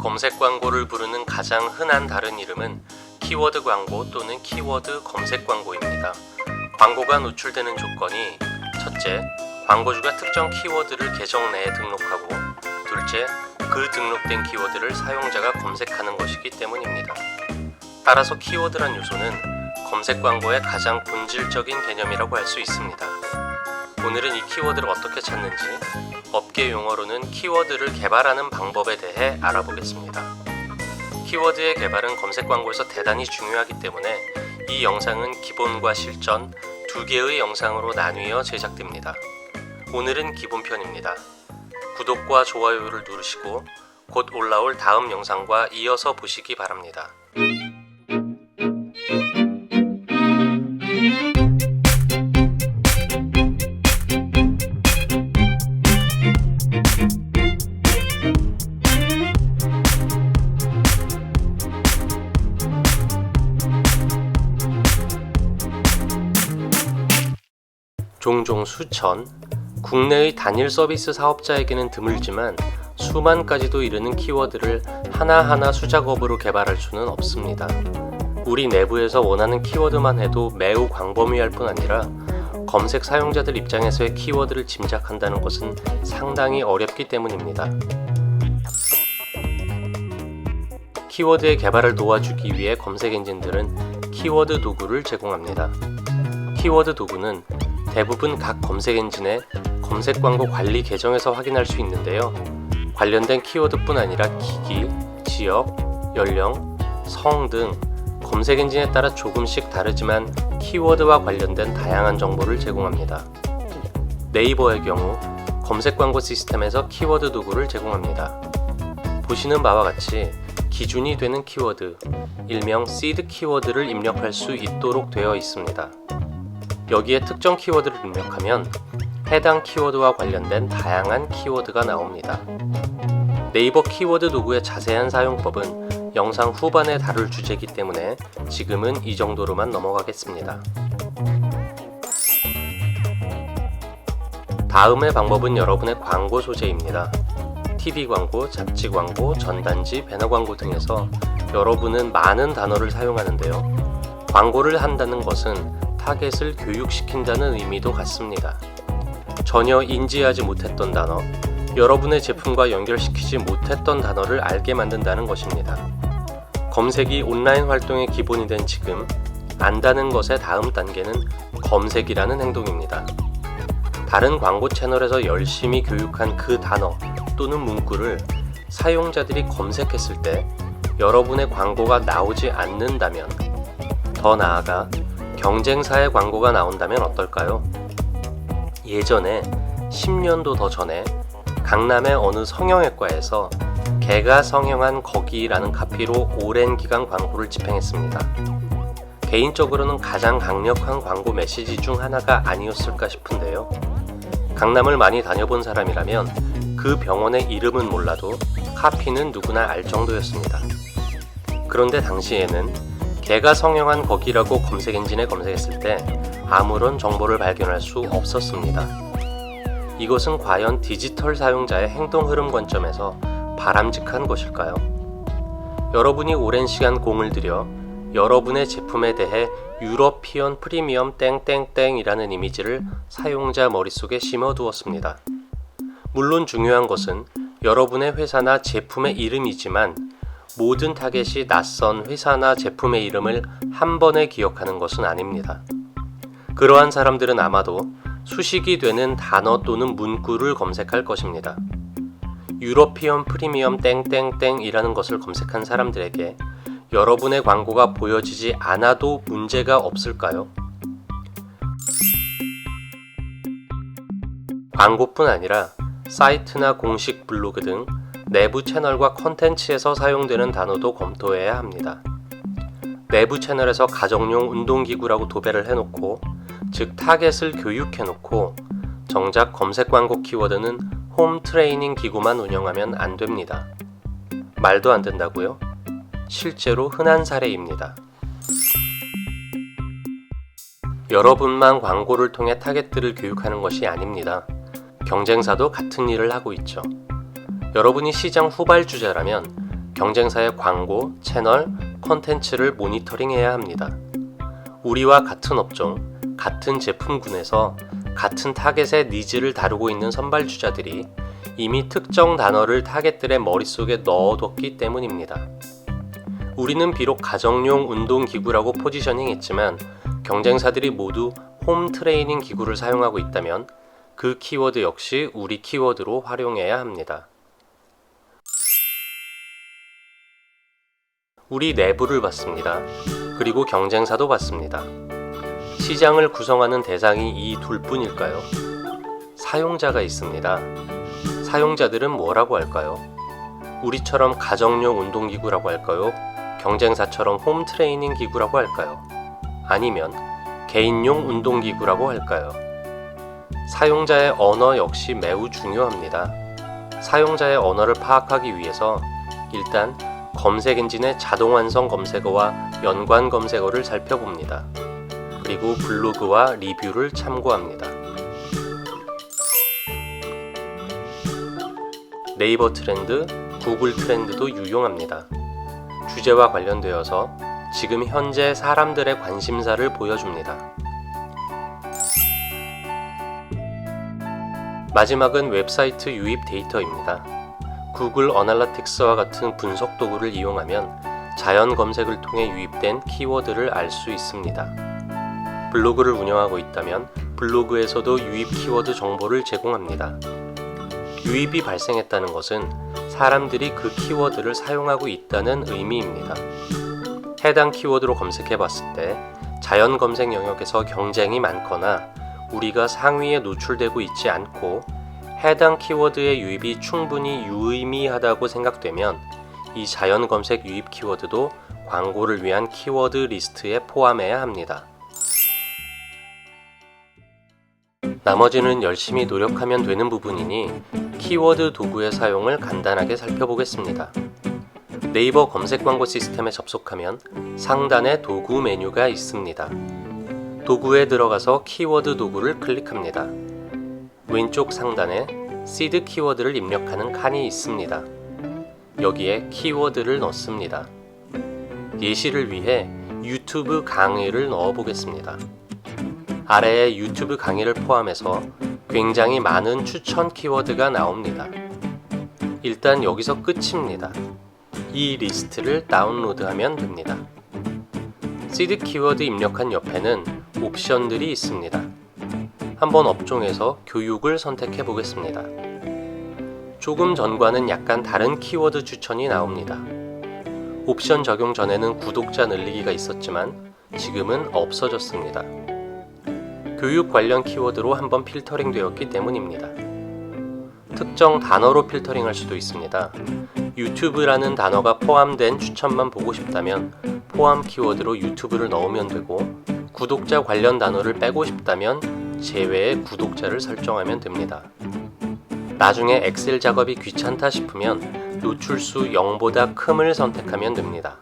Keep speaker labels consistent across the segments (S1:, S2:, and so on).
S1: 검색 광고를 부르는 가장 흔한 다른 이름은 키워드 광고 또는 키워드 검색 광고입니다. 광고가 노출되는 조건이 첫째, 광고주가 특정 키워드를 계정 내에 등록하고 둘째, 그 등록된 키워드를 사용자가 검색하는 것이기 때문입니다. 따라서 키워드란 요소는 검색 광고의 가장 본질적인 개념이라고 할 수 있습니다. 오늘은 이 키워드를 어떻게 찾는지, 업계 용어로는 키워드를 개발하는 방법에 대해 알아보겠습니다. 키워드의 개발은 검색 광고에서 대단히 중요하기 때문에 이 영상은 기본과 실전 두 개의 영상으로 나뉘어 제작됩니다. 오늘은 기본편입니다. 구독과 좋아요를 누르시고 곧 올라올 다음 영상과 이어서 보시기 바랍니다. 종종 수천, 국내의 단일 서비스 사업자에게는 드물지만 수만까지도 이르는 키워드를 하나하나 수작업으로 개발할 수는 없습니다. 우리 내부에서 원하는 키워드만 해도 매우 광범위할 뿐 아니라 검색 사용자들 입장에서의 키워드를 짐작한다는 것은 상당히 어렵기 때문입니다. 키워드의 개발을 도와주기 위해 검색 엔진들은 키워드 도구를 제공합니다. 키워드 도구는 대부분 각 검색 엔진의 검색 광고 관리 계정에서 확인할 수 있는데요. 관련된 키워드뿐 아니라 기기, 지역, 연령, 성 등 검색 엔진에 따라 조금씩 다르지만 키워드와 관련된 다양한 정보를 제공합니다. 네이버의 경우 검색 광고 시스템에서 키워드 도구를 제공합니다. 보시는 바와 같이 기준이 되는 키워드, 일명 시드 키워드를 입력할 수 있도록 되어 있습니다. 여기에 특정 키워드를 입력하면 해당 키워드와 관련된 다양한 키워드가 나옵니다. 네이버 키워드 도구의 자세한 사용법은 영상 후반에 다룰 주제이기 때문에 지금은 이 정도로만 넘어가겠습니다. 다음의 방법은 여러분의 광고 소재입니다. TV 광고, 잡지 광고, 전단지, 배너 광고 등에서 여러분은 많은 단어를 사용하는데요. 광고를 한다는 것은 타겟을 교육시킨다는 의미도 같습니다. 전혀 인지하지 못했던 단어, 여러분의 제품과 연결시키지 못했던 단어를 알게 만든다는 것입니다. 검색이 온라인 활동의 기본이 된 지금, 안다는 것의 다음 단계는 검색이라는 행동입니다. 다른 광고 채널에서 열심히 교육한 그 단어 또는 문구를 사용자들이 검색했을 때 여러분의 광고가 나오지 않는다면, 더 나아가 경쟁사의 광고가 나온다면 어떨까요? 예전에 10년도 더 전에 강남의 어느 성형외과에서 개가 성형한 거기라는 카피로 오랜 기간 광고를 집행했습니다. 개인적으로는 가장 강력한 광고 메시지 중 하나가 아니었을까 싶은데요. 강남을 많이 다녀본 사람이라면 그 병원의 이름은 몰라도 카피는 누구나 알 정도였습니다. 그런데 당시에는 개가 성형한 거기라고 검색 엔진에 검색했을 때 아무런 정보를 발견할 수 없었습니다. 이것은 과연 디지털 사용자의 행동 흐름 관점에서 바람직한 것일까요? 여러분이 오랜 시간 공을 들여 여러분의 제품에 대해 유러피언 프리미엄 땡땡땡이라는 이미지를 사용자 머릿속에 심어두었습니다. 물론 중요한 것은 여러분의 회사나 제품의 이름이지만 모든 타겟이 낯선 회사나 제품의 이름을 한 번에 기억하는 것은 아닙니다. 그러한 사람들은 아마도 수식이 되는 단어 또는 문구를 검색할 것입니다. 유러피언 프리미엄 땡땡땡이라는 것을 검색한 사람들에게 여러분의 광고가 보여지지 않아도 문제가 없을까요? 광고뿐 아니라 사이트나 공식 블로그 등 내부 채널과 콘텐츠에서 사용되는 단어도 검토해야 합니다. 내부 채널에서 가정용 운동기구라고 도배를 해놓고, 즉 타겟을 교육해놓고 정작 검색 광고 키워드는 홈 트레이닝 기구만 운영하면 안 됩니다. 말도 안 된다고요? 실제로 흔한 사례입니다. 여러분만 광고를 통해 타겟들을 교육하는 것이 아닙니다. 경쟁사도 같은 일을 하고 있죠. 여러분이 시장 후발주자라면 경쟁사의 광고, 채널, 콘텐츠를 모니터링해야 합니다. 우리와 같은 업종, 같은 제품군에서 같은 타겟의 니즈를 다루고 있는 선발주자들이 이미 특정 단어를 타겟들의 머릿속에 넣어뒀기 때문입니다. 우리는 비록 가정용 운동기구라고 포지셔닝했지만 경쟁사들이 모두 홈 트레이닝 기구를 사용하고 있다면 그 키워드 역시 우리 키워드로 활용해야 합니다. 우리 내부를 봤습니다. 그리고 경쟁사도 봤습니다. 시장을 구성하는 대상이 이 둘뿐일까요? 사용자가 있습니다. 사용자들은 뭐라고 할까요? 우리처럼 가정용 운동기구라고 할까요? 경쟁사처럼 홈 트레이닝 기구라고 할까요? 아니면 개인용 운동기구라고 할까요? 사용자의 언어 역시 매우 중요합니다. 사용자의 언어를 파악하기 위해서 일단 검색 엔진의 자동 완성 검색어와 연관 검색어를 살펴봅니다. 그리고 블로그와 리뷰를 참고합니다. 네이버 트렌드, 구글 트렌드도 유용합니다. 주제와 관련되어서 지금 현재 사람들의 관심사를 보여줍니다. 마지막은 웹사이트 유입 데이터입니다. 구글 어널리틱스와 같은 분석 도구를 이용하면 자연 검색을 통해 유입된 키워드를 알 수 있습니다. 블로그를 운영하고 있다면 블로그에서도 유입 키워드 정보를 제공합니다. 유입이 발생했다는 것은 사람들이 그 키워드를 사용하고 있다는 의미입니다. 해당 키워드로 검색해 봤을 때 자연 검색 영역에서 경쟁이 많거나 우리가 상위에 노출되고 있지 않고 해당 키워드의 유입이 충분히 유의미하다고 생각되면 이 자연 검색 유입 키워드도 광고를 위한 키워드 리스트에 포함해야 합니다. 나머지는 열심히 노력하면 되는 부분이니 키워드 도구의 사용을 간단하게 살펴보겠습니다. 네이버 검색 광고 시스템에 접속하면 상단에 도구 메뉴가 있습니다. 도구에 들어가서 키워드 도구를 클릭합니다. 왼쪽 상단에 시드 키워드를 입력하는 칸이 있습니다. 여기에 키워드를 넣습니다. 예시를 위해 유튜브 강의를 넣어보겠습니다. 아래에 유튜브 강의를 포함해서 굉장히 많은 추천 키워드가 나옵니다. 일단 여기서 끝입니다. 이 리스트를 다운로드하면 됩니다. 시드 키워드 입력한 옆에는 옵션들이 있습니다. 한번 업종에서 교육을 선택해 보겠습니다. 조금 전과는 약간 다른 키워드 추천이 나옵니다. 옵션 적용 전에는 구독자 늘리기가 있었지만 지금은 없어졌습니다. 교육 관련 키워드로 한번 필터링 되었기 때문입니다. 특정 단어로 필터링 할 수도 있습니다. 유튜브라는 단어가 포함된 추천만 보고 싶다면 포함 키워드로 유튜브를 넣으면 되고 구독자 관련 단어를 빼고 싶다면 제외의 구독자를 설정하면 됩니다. 나중에 엑셀 작업이 귀찮다 싶으면 노출수 0보다 큼을 선택하면 됩니다.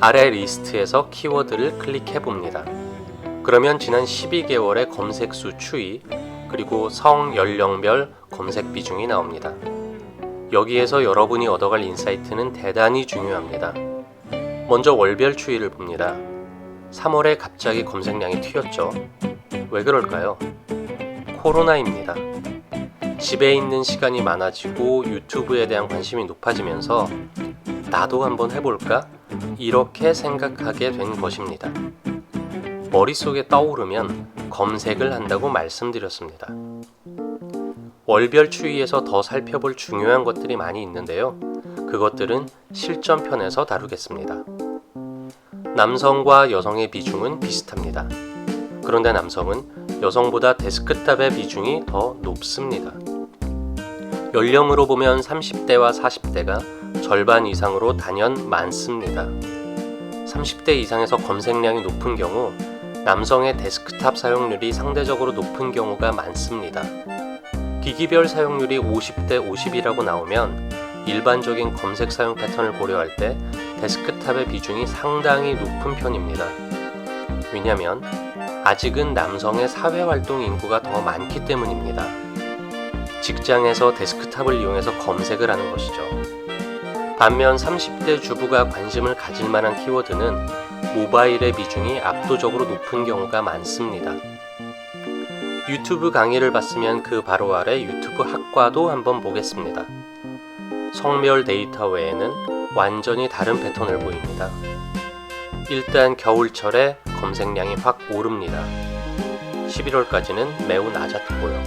S1: 아래 리스트에서 키워드를 클릭해 봅니다. 그러면 지난 12개월의 검색수 추이 그리고 성, 연령별 검색 비중이 나옵니다. 여기에서 여러분이 얻어갈 인사이트는 대단히 중요합니다. 먼저 월별 추이를 봅니다. 3월에 갑자기 검색량이 튀었죠. 왜 그럴까요? 코로나입니다. 집에 있는 시간이 많아지고 유튜브에 대한 관심이 높아지면서 나도 한번 해볼까? 이렇게 생각하게 된 것입니다. 머릿속에 떠오르면 검색을 한다고 말씀드렸습니다. 월별 추이에서 더 살펴볼 중요한 것들이 많이 있는데요. 그것들은 실전편에서 다루겠습니다. 남성과 여성의 비중은 비슷합니다. 그런데 남성은 여성보다 데스크탑의 비중이 더 높습니다. 연령으로 보면 30대와 40대가 절반 이상으로 단연 많습니다. 30대 이상에서 검색량이 높은 경우 남성의 데스크탑 사용률이 상대적으로 높은 경우가 많습니다. 기기별 사용률이 50대 50이라고 나오면 일반적인 검색 사용 패턴을 고려할 때 데스크탑의 비중이 상당히 높은 편입니다. 왜냐하면 아직은 남성의 사회활동 인구가 더 많기 때문입니다. 직장에서 데스크탑을 이용해서 검색을 하는 것이죠. 반면 30대 주부가 관심을 가질 만한 키워드는 모바일의 비중이 압도적으로 높은 경우가 많습니다. 유튜브 강의를 봤으면 그 바로 아래 유튜브 학과도 한번 보겠습니다. 성별 데이터 외에는 완전히 다른 패턴을 보입니다. 일단 겨울철에 검색량이 확 오릅니다. 11월까지는 매우 낮았고요.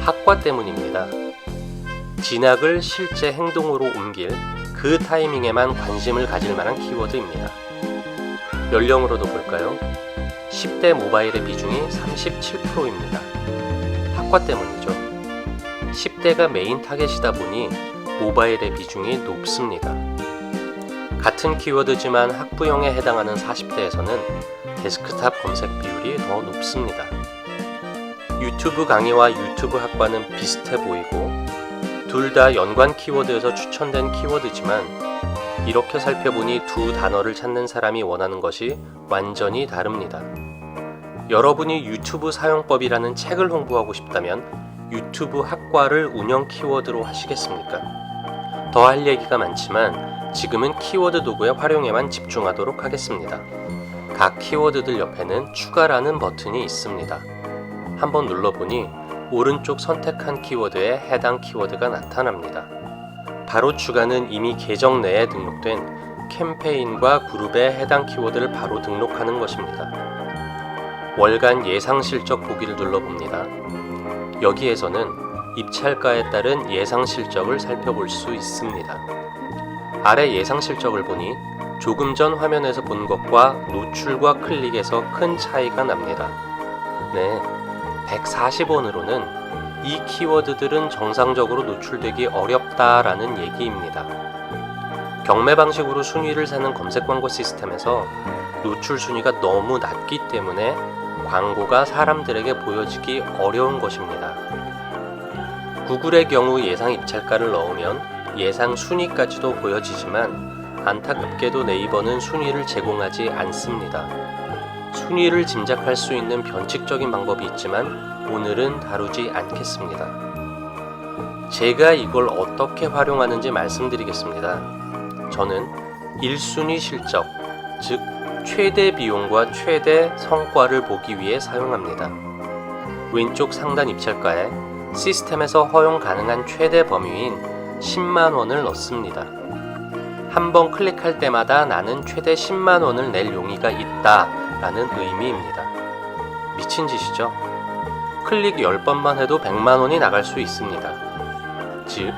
S1: 학과 때문입니다. 진학을 실제 행동으로 옮길 그 타이밍에만 관심을 가질 만한 키워드입니다. 연령으로도 볼까요? 10대 모바일의 비중이 37%입니다. 학과 때문이죠. 10대가 메인 타겟이다 보니 모바일의 비중이 높습니다. 같은 키워드지만 학부형에 해당하는 40대에서는 데스크탑 검색 비율이 더 높습니다. 유튜브 강의와 유튜브 학과는 비슷해 보이고 둘 다 연관 키워드에서 추천된 키워드지만 이렇게 살펴보니 두 단어를 찾는 사람이 원하는 것이 완전히 다릅니다. 여러분이 유튜브 사용법이라는 책을 홍보하고 싶다면 유튜브 학과를 운영 키워드로 하시겠습니까? 더 할 얘기가 많지만 지금은 키워드 도구의 활용에만 집중하도록 하겠습니다. 각 키워드들 옆에는 추가라는 버튼이 있습니다. 한번 눌러보니 오른쪽 선택한 키워드에 해당 키워드가 나타납니다. 바로 추가는 이미 계정 내에 등록된 캠페인과 그룹에 해당 키워드를 바로 등록하는 것입니다. 월간 예상 실적 보기를 눌러봅니다. 여기에서는 입찰가에 따른 예상 실적을 살펴볼 수 있습니다. 아래 예상 실적을 보니 조금 전 화면에서 본 것과 노출과 클릭에서 큰 차이가 납니다. 네, 140원으로는 이 키워드들은 정상적으로 노출되기 어렵다라는 얘기입니다. 경매 방식으로 순위를 세는 검색 광고 시스템에서 노출 순위가 너무 낮기 때문에 광고가 사람들에게 보여지기 어려운 것입니다. 구글의 경우 예상 입찰가를 넣으면 예상 순위까지도 보여지지만 안타깝게도 네이버는 순위를 제공하지 않습니다. 순위를 짐작할 수 있는 변칙적인 방법이 있지만 오늘은 다루지 않겠습니다. 제가 이걸 어떻게 활용하는지 말씀드리겠습니다. 저는 1순위 실적, 즉 최대 비용과 최대 성과를 보기 위해 사용합니다. 왼쪽 상단 입찰가에 시스템에서 허용 가능한 최대 범위인 10만원을 넣습니다. 한번 클릭할 때마다 나는 최대 10만원을 낼 용의가 있다 라는 의미입니다. 미친 짓이죠? 클릭 10번만 해도 100만원이 나갈 수 있습니다. 즉,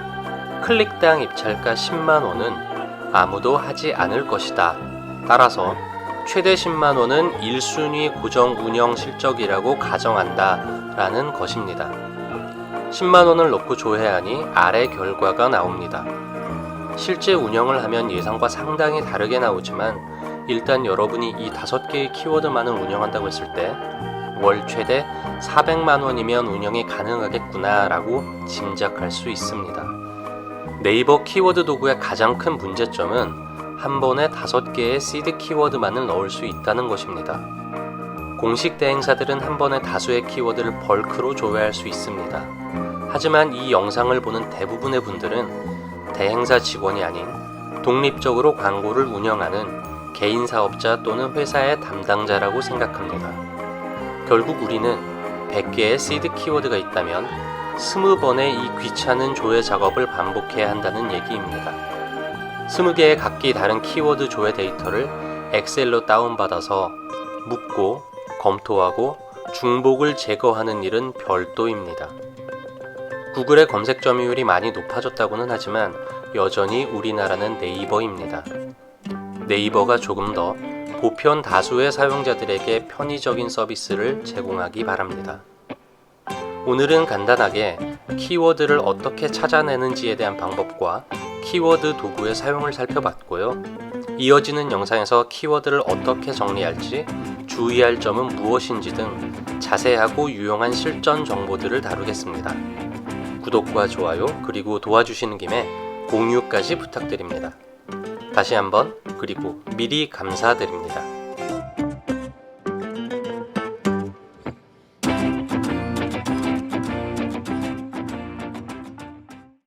S1: 클릭당 입찰가 10만원은 아무도 하지 않을 것이다. 따라서 최대 10만원은 1순위 고정 운영 실적이라고 가정한다 라는 것입니다. 10만원을 넣고 조회하니 아래 결과가 나옵니다. 실제 운영을 하면 예상과 상당히 다르게 나오지만 일단 여러분이 이 5개의 키워드만을 운영한다고 했을 때 월 최대 400만원이면 운영이 가능하겠구나 라고 짐작할 수 있습니다. 네이버 키워드 도구의 가장 큰 문제점은 한 번에 5개의 시드 키워드만을 넣을 수 있다는 것입니다. 공식 대행사들은 한 번에 다수의 키워드를 벌크로 조회할 수 있습니다. 하지만 이 영상을 보는 대부분의 분들은 대행사 직원이 아닌 독립적으로 광고를 운영하는 개인 사업자 또는 회사의 담당자라고 생각합니다. 결국 우리는 100개의 시드 키워드가 있다면 20번의 이 귀찮은 조회 작업을 반복해야 한다는 얘기입니다. 20개의 각기 다른 키워드 조회 데이터를 엑셀로 다운받아서 묶고 검토하고 중복을 제거하는 일은 별도입니다. 구글의 검색 점유율이 많이 높아졌다고는 하지만 여전히 우리나라는 네이버입니다. 네이버가 조금 더 보편 다수의 사용자들에게 편의적인 서비스를 제공하기 바랍니다. 오늘은 간단하게 키워드를 어떻게 찾아내는지에 대한 방법과 키워드 도구의 사용을 살펴봤고요. 이어지는 영상에서 키워드를 어떻게 정리할지, 주의할 점은 무엇인지 등 자세하고 유용한 실전 정보들을 다루겠습니다. 구독과 좋아요 그리고 도와주시는 김에 공유까지 부탁드립니다. 다시 한번 그리고 미리 감사드립니다.